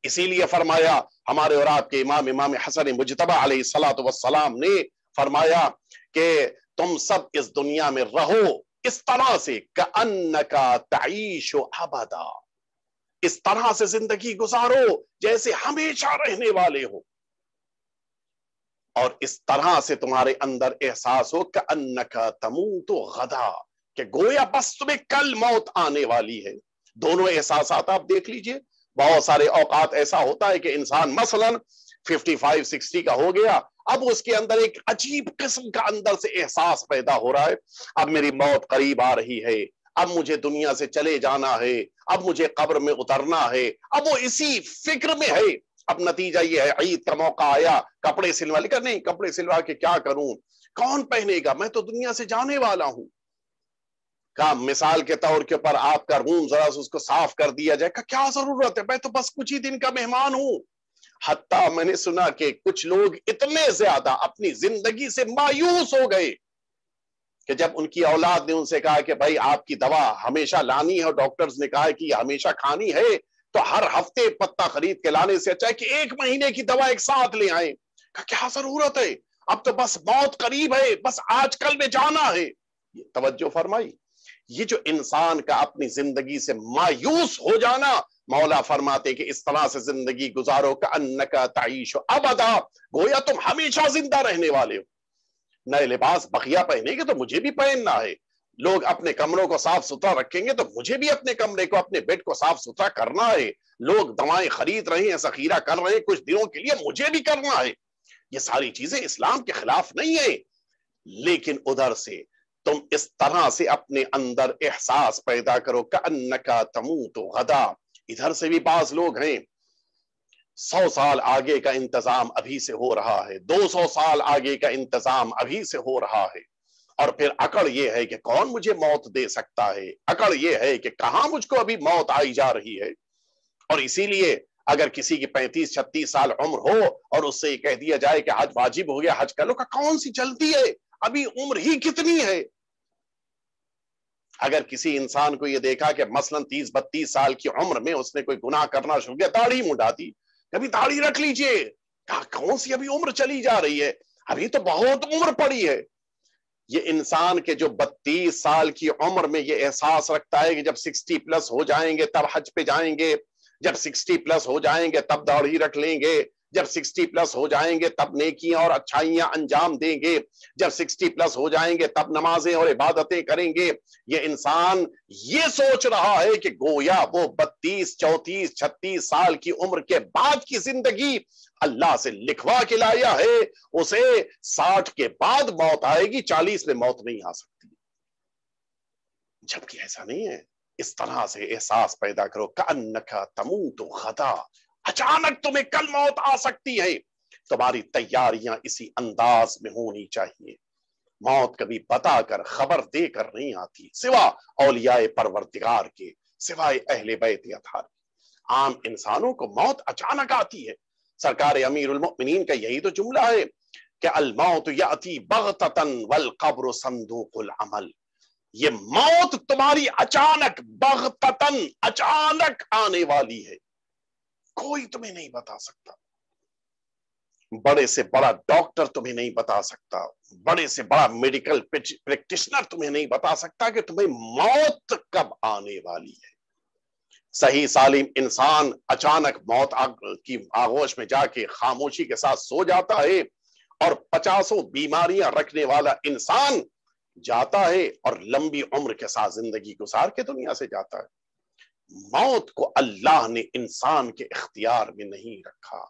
اسی لیے فرمایا ہمارے اور آپ کے امام حسن مجتبی علیہ الصلوۃ والسلام نے فرمایا کہ تم سب اس دنیا میں رہو اس طرح سے کأنک تعیش ابدا، اس طرح سے زندگی گزارو جیسے ہمیشہ رہنے والے ہو، اور اس طرح سے تمہارے اندر احساس ہو کأنک تموت غدا، کہ گویا بس تمہیں کل موت آنے والی ہے. دونوں احساسات آپ دیکھ لیجئے. بہت سارے اوقات ایسا ہوتا ہے کہ انسان مثلاً 55-60 کا ہو گیا, اب اس کے اندر ایک عجیب قسم کا اندر سے احساس پیدا ہو رہا ہے, اب میری موت قریب آ رہی ہے, اب مجھے دنیا سے چلے جانا ہے, اب مجھے قبر میں اترنا ہے. اب وہ اسی فکر میں ہے. اب نتیجہ یہ ہے, عید کا موقع آیا, کپڑے سلوا لے کر, نہیں کپڑے سلوا کے کیا کروں, کون پہنے گا, میں تو دنیا سے جانے والا ہوں. مثال کے طور کے اوپر آپ کا روم ذرا اس کو صاف کر دیا جائے, کیا ضرورت ہے, میں تو بس کچھ ہی دن کا مہمان ہوں. حتیٰ میں نے سنا کہ کچھ لوگ اتنے زیادہ اپنی زندگی سے مایوس ہو گئے کہ جب ان کی اولاد نے ان سے کہا کہ بھائی آپ کی دوا ہمیشہ لانی ہے اور ڈاکٹرز نے کہا کہ یہ ہمیشہ کھانی ہے, تو ہر ہفتے پتا خرید کے لانے سے اچھا ہے کہ 1 مہینے کی دوا ایک ساتھ لے آئیں. کیا ضرورت ہے, اب تو بس موت قریب ہے, بس آج کل میں جانا ہے. توجہ فرمائی, یہ جو انسان کا اپنی زندگی سے مایوس ہو جانا, مولا فرماتے کہ اس طرح سے زندگی گزارو کأنک تعیش ابدا, گویا تم ہمیشہ زندہ رہنے والے ہو. نئے لباس بقیہ پہنے گے تو مجھے بھی پہننا ہے, لوگ اپنے کمروں کو صاف ستھرا رکھیں گے تو مجھے بھی اپنے کمرے کو, اپنے بیڈ کو صاف ستھرا کرنا ہے. لوگ دوائیں خرید رہے ہیں, ذخیرہ کر رہے ہیں کچھ دنوں کے لیے, مجھے بھی کرنا ہے. یہ ساری چیزیں اسلام کے خلاف نہیں ہے, لیکن ادھر سے تم اس طرح سے اپنے اندر احساس پیدا کرو کأنک تموت غدا. ادھر سے بھی بعض لوگ ہیں 100 سال آگے کا انتظام ابھی سے ہو رہا ہے, 200 سال آگے کا انتظام ابھی سے ہو رہا ہے, اور پھر اکڑ یہ ہے کہ کون مجھے موت دے سکتا ہے, اکڑ یہ ہے کہ کہاں مجھ کو ابھی موت آئی جا رہی ہے. اور اسی لیے اگر کسی کی 35-36 سال عمر ہو اور اس سے یہ کہہ دیا جائے کہ حج واجب ہو گیا, حج کرو, کا کون سی جلدی ہے, ابھی عمر ہی کتنی ہے. اگر کسی انسان کو یہ دیکھا کہ مثلا 30-32 سال کی عمر میں اس نے کوئی گناہ کرنا شروع کیا, داڑھی منڈا دی, کبھی داڑھی رکھ لیجئے, کون سی ابھی عمر چلی جا رہی ہے, ابھی تو بہت عمر پڑی ہے. یہ انسان کے جو 32 سال کی عمر میں یہ احساس رکھتا ہے کہ جب 60 پلس ہو جائیں گے تب حج پہ جائیں گے, جب 60 پلس ہو جائیں گے تب داڑھی رکھ لیں گے, جب 60 پلس ہو جائیں گے تب نیکیاں اور اچھائیاں انجام دیں گے, جب 60 پلس ہو جائیں گے تب نمازیں اور عبادتیں کریں گے. یہ انسان یہ سوچ رہا ہے کہ گویا وہ 32-34-36 سال کی عمر کے بعد کی زندگی اللہ سے لکھوا کے لایا ہے, اسے 60 کے بعد موت آئے گی, 40 میں موت نہیں آ سکتی. جبکہ ایسا نہیں ہے. اس طرح سے احساس پیدا کرو کأنک تموت غدا, اچانک تمہیں کل موت آ سکتی ہے. تمہاری تیاریاں اسی انداز میں ہونی چاہیے. موت کبھی بتا کر خبر دے کر نہیں آتی, سوا اولیاء پروردگار کے, سوائے اہل بیت اطہار. عام انسانوں کو موت اچانک آتی ہے. سرکار امیر المؤمنین کا یہی تو جملہ ہے کہ الموت یأتی بغتۃ والقبر صندوق العمل. یہ موت تمہاری اچانک, بغتتاً اچانک آنے والی ہے, کوئی تمہیں نہیں بتا سکتا. بڑے سے بڑا ڈاکٹر تمہیں نہیں بتا سکتا, بڑے سے بڑا میڈیکل پریکٹیشنر تمہیں نہیں بتا سکتا کہ تمہیں موت کب آنے والی ہے. صحیح سالم انسان اچانک موت کی آغوش میں جا کے خاموشی کے ساتھ سو جاتا ہے, اور 50 بیماریاں رکھنے والا انسان جاتا ہے اور لمبی عمر کے ساتھ زندگی گزار کے دنیا سے جاتا ہے. موت کو اللہ نے انسان کے اختیار میں نہیں رکھا.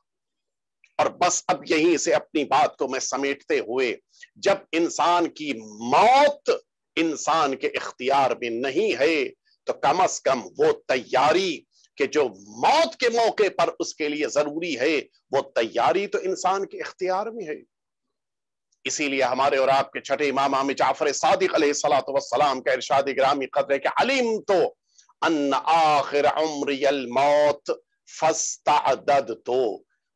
اور بس اب یہیں سے اپنی بات کو میں سمیٹتے ہوئے, جب انسان کی موت انسان کے اختیار میں نہیں ہے تو کم از کم وہ تیاری کہ جو موت کے موقع پر اس کے لیے ضروری ہے, وہ تیاری تو انسان کے اختیار میں ہے. اسی لیے ہمارے اور آپ کے چھٹے امام امام جعفر صادق علیہ السلام کا ارشاد گرامی قدر ہے کہ علمت ان آخر عمری الموت فاستعددت.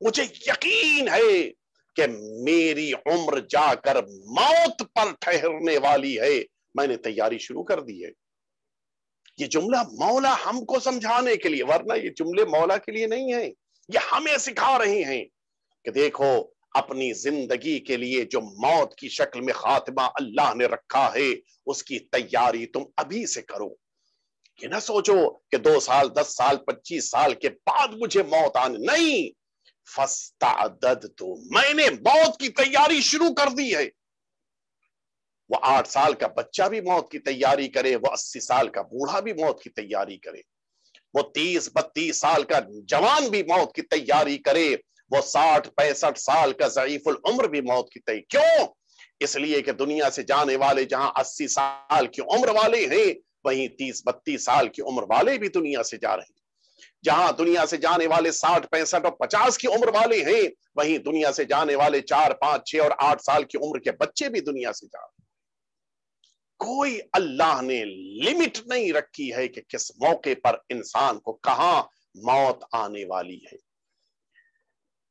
مجھے یقین ہے کہ میری عمر جا کر موت پر ٹھہرنے والی ہے, میں نے تیاری شروع کر دی ہے. یہ جملہ مولا ہم کو سمجھانے کے لیے, ورنہ یہ جملے مولا کے لیے نہیں ہیں, یہ ہمیں سکھا رہے ہیں کہ دیکھو اپنی زندگی کے لیے جو موت کی شکل میں خاتمہ اللہ نے رکھا ہے, اس کی تیاری تم ابھی سے کرو. یہ نہ سوچو کہ 2 سال 10 سال 25 سال کے بعد مجھے موت آنے, نہیں, فاستعددت, میں نے موت کی تیاری شروع کر دی ہے. وہ 8 سال کا بچہ بھی موت کی تیاری کرے، وہ 80 سال کا بوڑھا بھی موت کی تیاری کرے، وہ 30-32 سال کا جوان بھی موت کی تیاری کرے، وہ 60-65 سال کا ضعیف العمر بھی موت کی تیاری. کیوں؟ اس لیے کہ دنیا سے جانے والے جہاں 80 سال کی عمر والے ہیں، وہیں 30-32 سال کی عمر والے بھی دنیا سے جا رہے ہیں. جہاں دنیا سے جانے والے 60, 65 اور 50 کی عمر والے ہیں، وہیں دنیا سے جانے والے 4, 5, 6 اور 8 سال کی عمر کے بچے بھی دنیا سے جا رہے ہیں. کوئی اللہ نے لمٹ نہیں رکھی ہے کہ کس موقع پر انسان کو کہاں موت آنے والی ہے.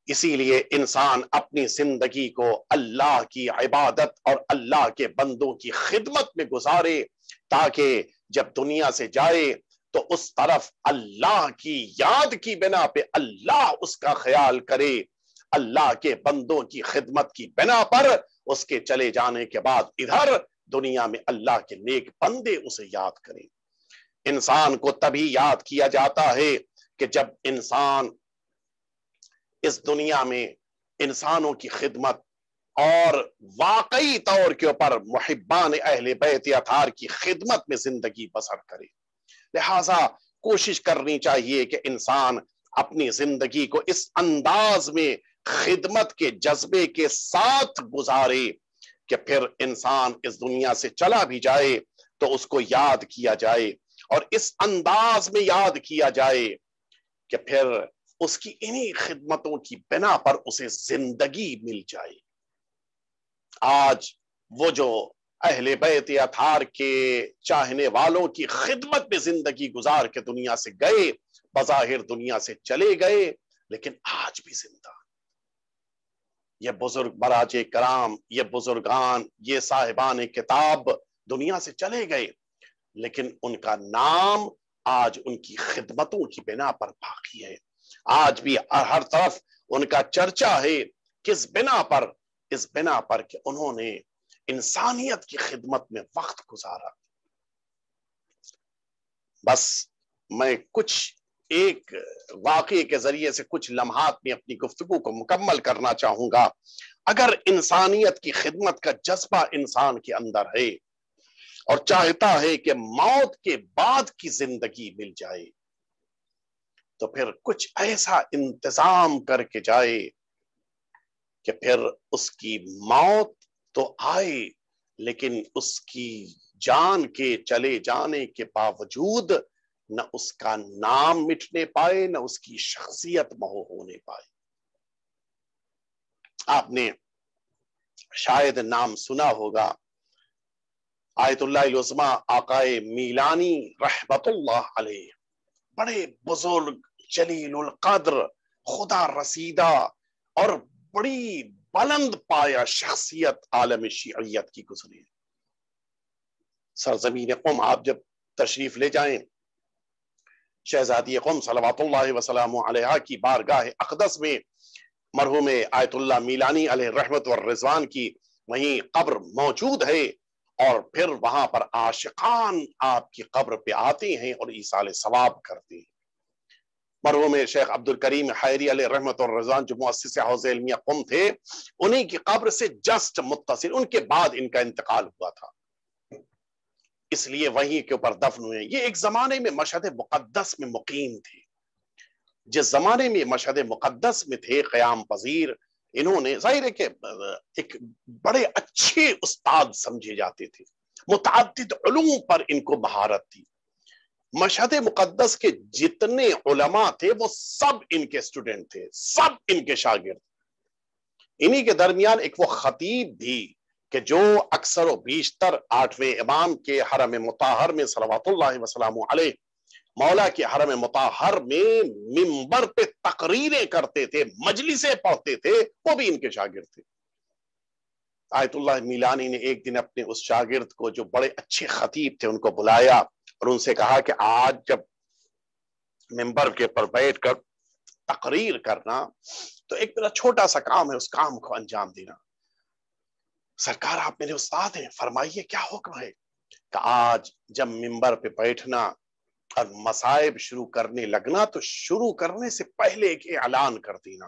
اسی لیے انسان اپنی زندگی کو اللہ کی عبادت اور اللہ کے بندوں کی خدمت میں گزارے، تاکہ جب دنیا سے جائے تو اس طرف اللہ کی یاد کی بنا پہ اللہ اس کا خیال کرے، اللہ کے بندوں کی خدمت کی بنا پر اس کے چلے جانے کے بعد ادھر دنیا میں اللہ کے نیک بندے اسے یاد کریں. انسان کو تبھی یاد کیا جاتا ہے کہ جب انسان اس دنیا میں انسانوں کی خدمت اور واقعی طور کے اوپر محبان اہل بیت اطہار کی خدمت میں زندگی بسر کرے. لہذا کوشش کرنی چاہیے کہ انسان اپنی زندگی کو اس انداز میں خدمت کے جذبے کے ساتھ گزارے کہ پھر انسان اس دنیا سے چلا بھی جائے تو اس کو یاد کیا جائے، اور اس انداز میں یاد کیا جائے کہ پھر اس کی انہی خدمتوں کی بنا پر اسے زندگی مل جائے. آج وہ جو اہل بیت اطہار کے چاہنے والوں کی خدمت میں زندگی گزار کے دنیا سے گئے، بظاہر دنیا سے چلے گئے لیکن آج بھی زندہ. یہ بزرگ براج کرام، یہ بزرگان، یہ صاحبان کتاب دنیا سے چلے گئے لیکن ان کا نام آج ان کی خدمتوں کی بنا پر باقی ہے. آج بھی ہر طرف ان کا چرچا ہے. کس بنا پر؟ اس بنا پر کہ انہوں نے انسانیت کی خدمت میں وقت گزارا. بس میں کچھ ایک واقعے کے ذریعے سے کچھ لمحات میں اپنی گفتگو کو مکمل کرنا چاہوں گا. اگر انسانیت کی خدمت کا جذبہ انسان کے اندر ہے اور چاہتا ہے کہ موت کے بعد کی زندگی مل جائے تو پھر کچھ ایسا انتظام کر کے جائے کہ پھر اس کی موت تو آئے لیکن اس کی جان کے چلے جانے کے باوجود نہ اس کا نام مٹنے پائے، نہ اس کی شخصیت محو ہونے پائے. آپ نے شاید نام سنا ہوگا آیت اللہ العظمیٰ آقائے میلانی رحمت اللہ علیہ، بڑے بزرگ جلیل القدر خدا رسیدہ اور بڑی بلند پایا شخصیت عالم شیعیت کی گزری. سرزمین قم آپ جب تشریف لے جائیں، شہزادی قم صلوات اللہ وسلام علیہا کی بارگاہ اقدس میں مرحوم آیت اللہ میلانی علیہ رحمت والرضوان کی وہیں قبر موجود ہے، اور پھر وہاں پر عاشقان آپ کی قبر پہ آتے ہیں اور ایصال ثواب کرتے ہیں. مرحوم شیخ عبد الکریم حیری علیہ رحمت والرضوان جو مؤسس حوض علمیہ قم تھے، انہی کی قبر سے جسٹ متصل، ان کے بعد ان کا انتقال ہوا تھا، اس لیے وہیں کے اوپر دفن ہوئے. یہ ایک زمانے میں مشہد مقدس میں مقیم تھے. جس زمانے میں مشہد مقدس میں تھے قیام پذیر، انہوں نے ظاہر ہے کہ ایک بڑے اچھے استاد سمجھے جاتے تھے، متعدد علوم پر ان کو مہارت تھی. مشہد مقدس کے جتنے علماء تھے وہ سب ان کے اسٹوڈنٹ تھے، سب ان کے شاگرد. انہی کے درمیان ایک وہ خطیب بھی کہ جو اکثر و بیشتر 8ویں امام کے حرم مطہر میں صلوات اللہ وسلام علیہ، مولا کے حرم مطہر میں منبر پہ تقریریں کرتے تھے، مجلسیں پڑھتے تھے، وہ بھی ان کے شاگرد تھے. آیت اللہ میلانی نے ایک دن اپنے اس شاگرد کو جو بڑے اچھے خطیب تھے ان کو بلایا اور ان سے کہا کہ آج جب منبر کے پر بیٹھ کر تقریر کرنا تو ایک میرا چھوٹا سا کام ہے، اس کام کو انجام دینا. سرکار آپ میرے استاد ہیں، فرمائیے کیا حکم ہے؟ کہ آج جب منبر پہ بیٹھنا اور مصائب شروع کرنے لگنا تو شروع کرنے سے پہلے ایک اعلان کر دینا،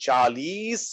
40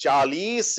40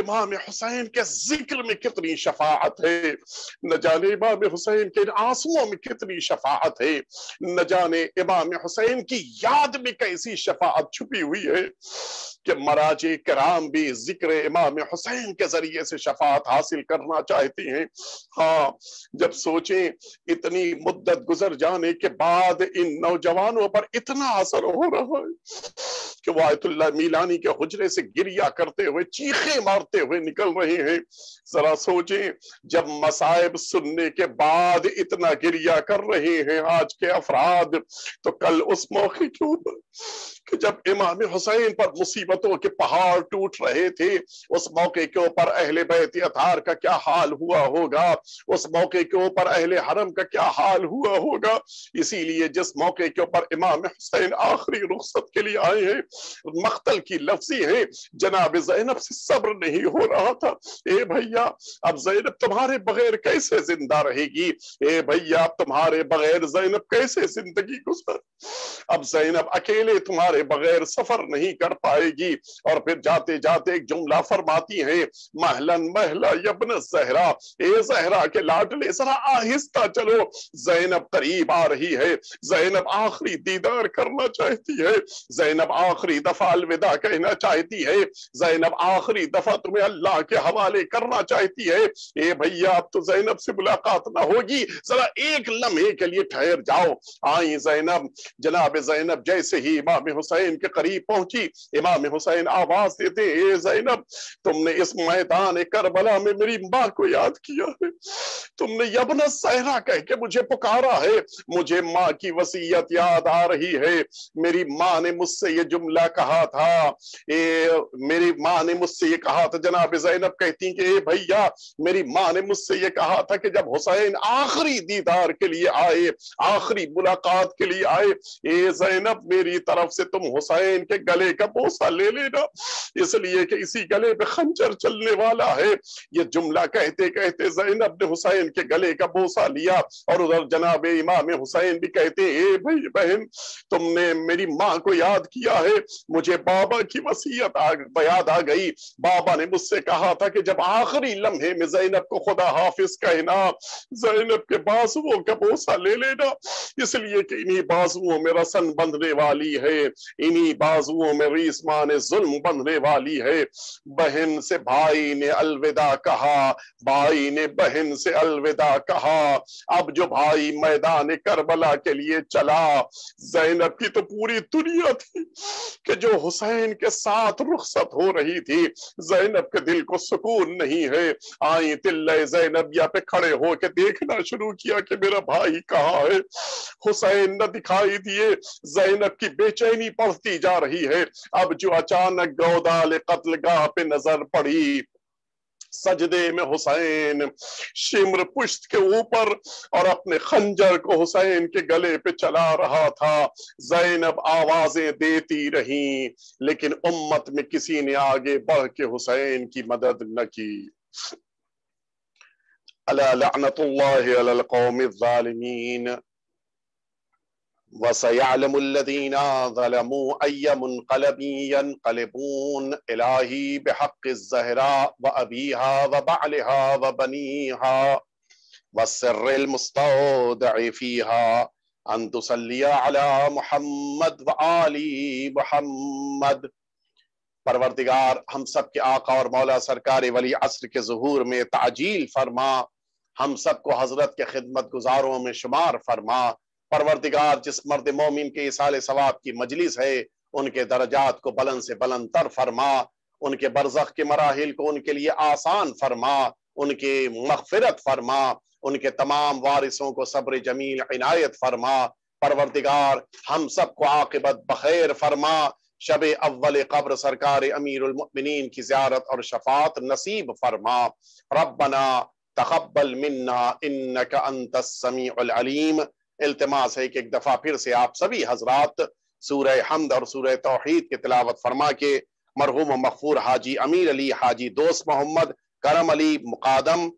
امام حسین کے ذکر میں کتنی شفاعت ہے، نہ جانے امام حسین کے آنسوؤں میں کتنی شفاعت ہے، نہ جانے امام حسین کی یاد میں کیسی شفاعت چھپی ہوئی ہے کہ مراجع کرام بھی ذکر امام حسین کے ذریعے سے شفاعت حاصل کرنا چاہتی ہیں۔ ہاں، جب سوچیں اتنی مدت گزر جانے کے بعد ان نوجوانوں پر اتنا اثر ہو رہا ہے کہ وہ آیت اللہ میلانی کے حجرے سے گریہ کرتے ہوئے چیخیں مارتے ہوئے نکل رہے ہیں۔ ذرا سوچیں، جب مصائب سننے کے بعد اتنا گریہ کر رہے ہیں آج کے افراد، تو کل اس موقع کے اوپر کہ جب امام حسین پر مصیبتوں کے پہاڑ ٹوٹ رہے تھے، اس موقع کے اوپر اہل بیت اطہار کا کیا حال ہوا ہوگا، اس موقع کے اوپر اہل حرم کا کیا حال ہوا ہوگا۔ اسی لیے جس موقع کے اوپر امام حسین آخری رخصت کے لیے آئے ہیں، مقتل کی لفظی ہے، جناب زینب سے صبر نہیں ہو رہا تھا۔ اے بھیا، اب زینب تمہارے بغیر کیسے زندہ رہے گی؟ اے بھیا، اب تمہارے بغیر زینب کیسے زندگی گزر؟ اب زینب اکیلے تمہارے بغیر سفر نہیں کر پائے گی۔ اور پھر جاتے جاتے ایک جملہ فرماتی ہیں، مہلن مہلا یبن زہرا، اے زہرا کے لاڈلے ذرا آہستہ چلو، زینب قریب آ رہی ہے، زینب آخری دیدار کرنا چاہتی ہے، زینب آخری دفعہ الوداع کہنا چاہتی ہے، زینب آخری دفعہ تمہیں اللہ کے حوالے کرنا چاہتی ہے۔ اے بھیا، اب تو زینب سے ملاقات نہ ہوگی، ذرا ایک لمحے کے لیے ٹھہر جاؤ۔ آئی زینب، جناب زینب جیسے ہی امام حسین کے قریب پہنچی، امام حسین آواز دیتے، اے زینب، تم نے اس میدان کربلا میں میری ماں کو یاد کیا ہے، تم نے یبن زہرا کہہ کے مجھے پکارا ہے، مجھے ماں کی وصیت یاد آ رہی ہے۔ میری ماں نے مجھ سے یہ جملہ کہا تھا، میری ماں نے مجھ سے یہ کہا تھا، جناب زینب کہتی کہ اے بھیا، میری ماں نے مجھ سے یہ کہا تھا کہ جب حسین آخری دیدار کے لیے آئے، آخری ملاقات کے لیے آئے، اے زینب میری طرف سے تم حسین کے گلے کا بوسہ لے لینا، اس لیے کہ اسی گلے پہ خنجر چلنے والا ہے۔ یہ جملہ کہتے کہتے زینب نے حسین کے گلے کا بوسہ لیا، اور ادھر جناب امام حسین بھی کہتے، اے بھائی بہن، تم نے میری ماں کو یاد کیا ہے، مجھے بابا کی وصیت یاد آ گئی، بابا نے مجھ سے کہا تھا کہ جب آخری لمحے میں زینب کو خدا حافظ کہنا، زینب کے بازوؤں کا بوسہ لے لینا، اس لیے کہ انہی بازوؤں میں رسن بندھنے والی ہے، انہی بازوؤں میں ریسمان ظلم بندھنے والی ہے۔ بہن سے بھائی نے الوداع کہا، بھائی نے بہن سے الوداع کہا، اب جو بھائی میدان کربلا کے لیے چلا، زینب کی تو پوری دنیا تھی کہ جو حسین کے ساتھ رخصت ہو رہی تھی، زینب کے دل کو سکون نہیں ہے۔ آئی تلے زینبیہ پہ کھڑے ہو کے دیکھنا شروع کیا کہ میرا بھائی کہاں ہے، حسین نہ دکھائی دیے، زینب کی بے چینی بڑھتی جا رہی ہے۔ اب جو اچانک گودال قتل گاہ پہ نظر پڑی، سجدے میں حسین شمر پشت کے اوپر اور اپنے خنجر کو حسین کے گلے پہ چلا رہا تھا۔ زینب آوازیں دیتی رہیں، لیکن امت میں کسی نے آگے بڑھ کے حسین کی مدد نہ کی۔ الا لعنت اللہ علی القوم الظالمین وَسَيَعْلَمُ الَّذِينَ ظَلَمُوا أَيَّ مُنْقَلَبٍ يَنْقَلِبُونَ إِلَٰهِي بِحَقِّ الزَّهْرَاءِ وَأَبِيهَا وَبَعْلِهَا وَبَنِيهَا وَالسِّرِّ الْمُسْتَوْدَعِ فِيهَا أَن تُصَلِّيَ عَلَى مُحَمَّدٍ وَآلِ مُحَمَّدٍ۔ پروردگار ہم سب کے آقا اور مولا سرکار ولی عصر کے ظہور میں تعجیل فرما، ہم سب کو حضرت کے خدمت گزاروں میں شمار فرما۔ پروردگار جس مرد مومن کے ایصال ثواب کی مجلس ہے، ان کے درجات کو بلند سے بلند تر فرما، ان کے برزخ کے مراحل کو ان کے لیے آسان فرما، ان کے مغفرت فرما، ان کے تمام وارثوں کو صبر جمیل عنایت فرما۔ پروردگار ہم سب کو عاقبت بخیر فرما، شب اول قبر سرکار امیر المؤمنین کی زیارت اور شفاعت نصیب فرما۔ ربنا تقبل منا انک انت السمیع العلیم۔ التماس ہے کہ ایک دفعہ پھر سے آپ سبھی حضرات سورہ حمد اور سورہ توحید کی تلاوت فرما کے مرحوم و مغفور حاجی امیر علی حاجی دوست محمد کرم علی مقادم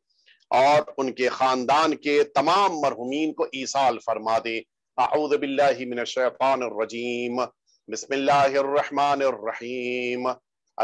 اور ان کے خاندان کے تمام مرحومین کو ایصال فرما دے۔ اعوذ باللہ من الشیطان الرجیم، بسم اللہ الرحمن الرحیم،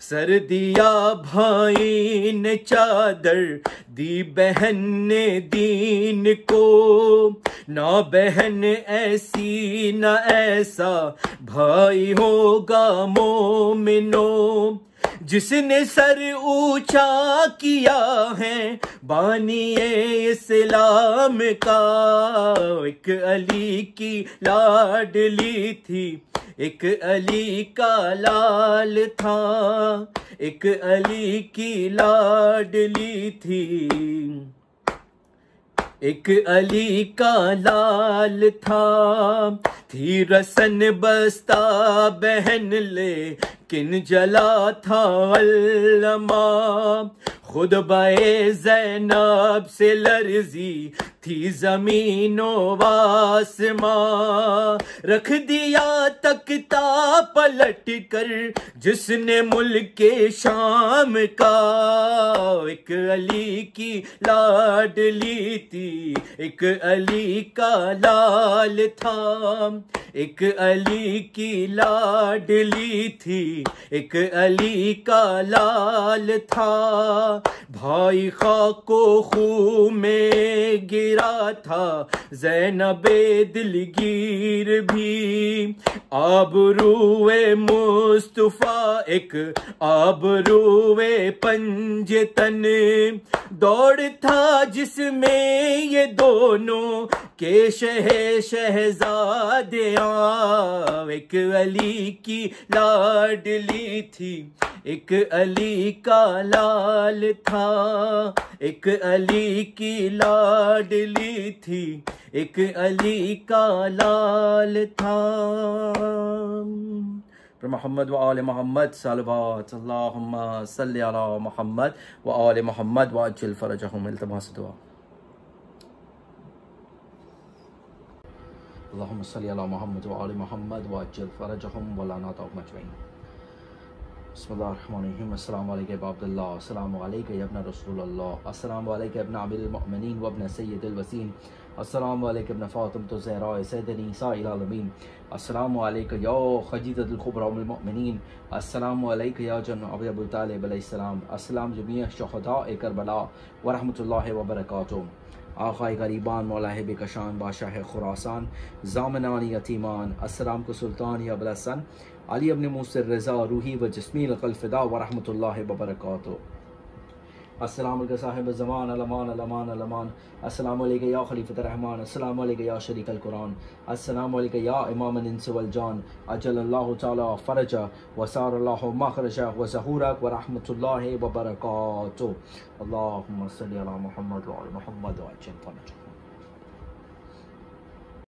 سر دیا بھائی نے چادر دی بہن نے دین کو، نہ بہن ایسی نہ ایسا بھائی ہوگا مومنوں، جس نے سر اونچا کیا ہے بانی اسلام کا۔ ایک علی کی لاڈلی تھی، ایک علی کا لال تھا، ایک علی کی لاڈلی تھی، ایک علی کا لال تھا۔ تھی رسن بستہ بہن لیکن جلا تھا علما، خود بائے زینب سے لرزی تھی زمین و آسمان، رکھ دیا تکتا پلٹ کر جس نے ملک شام کا۔ ایک علی کی لاڈلی تھی، ایک علی کا لال تھا، ایک علی کی لاڈلی تھی، ایک علی کا لال تھا۔ بھائی خاک و خون میں گرا تھا زینب دلگیر بھی، آبروئے مصطفیٰ ایک آبروئے پنجتن، دوڑ تھا جس میں یہ دونوں کے شہزادیاں۔ ایک علی کی لاڈلی تھی، ایک علی کا لال تھا، ایک علی کی لاڈلی تھی، ایک علی کا لال تھا۔ محمد و آل محمد صلوات اللہم صلی علی محمد و آل محمد وعجل فرجہم۔ التماس دعا۔ اللہم صلی علی محمد و آل محمد وعجل فرجہم ولا نعطاهم اجمعین۔ بسم اللہ الرحمن الرحیم۔ السلام علیکم عبداللہ، السلام علیکم ابن رسول اللہ، السلام علیکم ابن امیر المؤمنین وابن سید الوسیم، السلام علیکم ابن فاطمۃ الزہراء سید نساء العالمین، السلام علیکم یا خدیجۃ الکبریٰ ام المؤمنین، السلام علیکم یا جناب ابو طالب علیہ السلام، السلام جميع شہداء کربلا ورحمۃ اللہ وبرکاتہ۔ آقائے غریبان مولا بے کشان بادشاہ خراسان، ضامنان یتیمان، السلام کو سلطان یا ابوالحسن علی ابن موسی رضا روحی و جسمی القلب فدا ورحمۃ اللہ وبرکاتہ۔ السلام علیکم صاحب الزمان الامان الامان الامان، السلام علیکم یا خلیفۃ الرحمان، السلام علیکم یا شریک القرآن، السلام علیکم یا امام الانس والجان، اجل اللہ تعالی فرجہ وسار اللہ مخرجہ وظہورک ورحمۃ اللہ وبرکاتہ۔ اللہم صلی علی محمد وعلی محمد وعجل فرجہ۔